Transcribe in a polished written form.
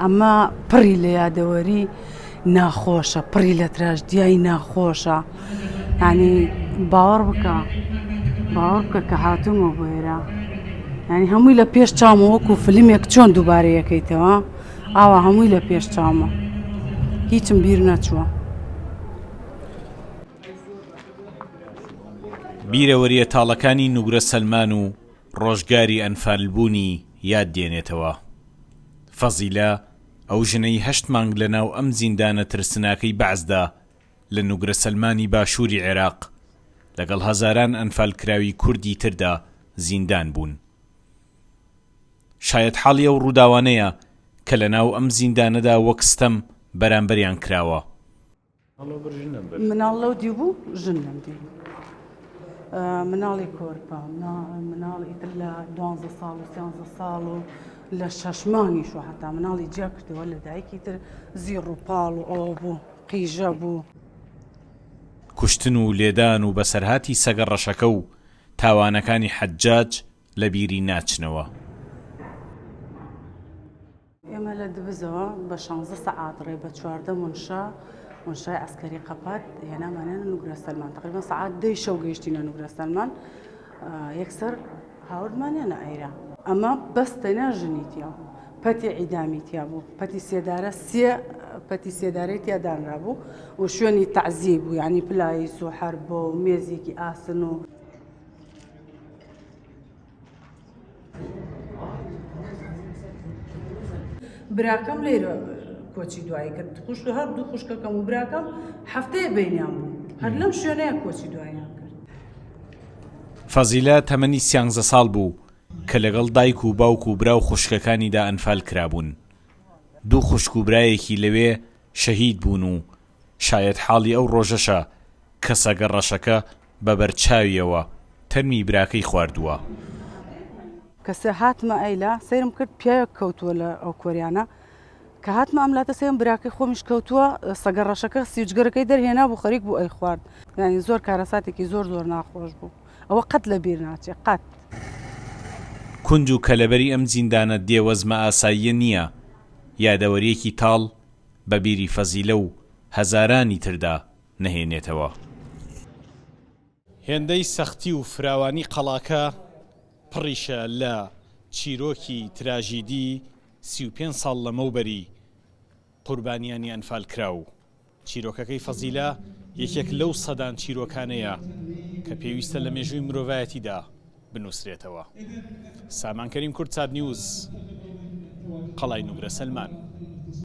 ئەمە پڕی لە یادەوەری ناخۆشە، پڕی لە تراژدیای ناخۆشە. ینی باوەڕ بکە کە هاتوومە بۆ ئێرە، ینی هەمووی لە پێش چاومە، وەکو فلمێک چۆن دووبارە یەکەیتەوە ئاوا هەمووی لە پێش چاومە، هیچم بیر نەچووە. بیرەوەریە تاڵەکانی نوگرە سەلمان و ڕۆژگاری ئەنفالبوونی یاد دێنێتەوە. فەزیلە ئەو ژنەی 8 مانگ لەناو ئەم زیندانە ترسناکەی بەعزدا لە نوگرە سەلمانی باشووری عێراق لەگەڵ هەزاران ئەنفالکراوی کوردی تردا زیندان بوون. شاید حاڵی ئەو ڕووداوانەیە کە لەناو ئەم زیندانەدا وەک ستەم بەرامبەریان کراوە. مناڵ لەو دی بوو، ژن لەم دی بوو. مناڵی کۆرپە، مناڵی ئیتر لە 12 ساڵ و 13 ساڵ و لە 6 مانگیشوە هەتا مناڵی جیا کردەوە لە دایکی تر زیڕ و پاڵ و ئەوە بوو، قیژە بوو. کوشتن و لێدان و بەسەرهاتی سەگەڕەشەکە و تاوانەکانی حەجاج لە بیری ناچنەوە. ئێمە لە دبزەوە بە 16 سەعات ڕێ بە 14 منشای عسکەری قەپات هێنامانێنە نوگرە سەلمان. تقریبا سەعات 10 شەو گەیشتینە نوگرە سەلمان، یەکسەر هاوردمانێنە ئەیرە. ئەمە بەستەنە ژنیتیا بوو، پەتی عیدامیتیا بوو، پەتی سێدارە پەتی سێدارەی تیادانرا بوو و شوێنی تەعزیب بوو، یعنی پلایس و حەرب و مێزێکی ئاسن و براکەم لێرە کۆچی دوایی کرد. خوشک هەر دوو خوشکەکەم و براکەم هەفتەیە بینیان بوو، هەر لەم شوێنەیە کۆچی دواییان کرد. فەزیلە تەمەنی 13 ساڵ بوو کە لەگەڵ دایک و باوک و برا و خوشکەکانیدا ئەنفال کرابوون. دوو خوشک و برایەکی لەوێ شەهید بوون و شاید حاڵی ئەو ڕۆژەشە کە سەگەڕەشەکە بە بەرچاویەوە تەرمی براکەی خواردووە. کەسە هاتمە ئەیلا سەیرم کرد پیاوێک کەوتووە لە ئەو کۆریانە، کە هاتمە ئەملاتە سێم براکەی خۆمیش کەوتووە، سەگەڕەشەکە سیوجگەرەکەی دەرهێنا بوو، خەریک بوو ئەی خوارد. یعنی زۆر کارەساتێکی زۆر ناخۆش بوو، ئەوە قەت لە بیر ناچێت قەت. کونج و کەلەبەری ئەم زیندانە دێوەزمە ئاساییە نییە، یادەوەریەکی تاڵ بە بیری فەزیلە و هەزارانی تردا نەهێنێتەوە. هێندەی سەختی و فراوانی قەڵاکە پڕیشە لە چیرۆکی تراژیدی 35 ساڵ لەمەوبەری قوربانیانی ئەنفال کراو. چیرۆکەکەی فەزیلە یەکێک لەو سەدان چیرۆکانەیە کە پێویستە لە مێژووی مرۆڤایەتیدا بنووسرێتەوە. سامان کەریم کورد چاد نیوز، قەڵای نوگرە سەلمان.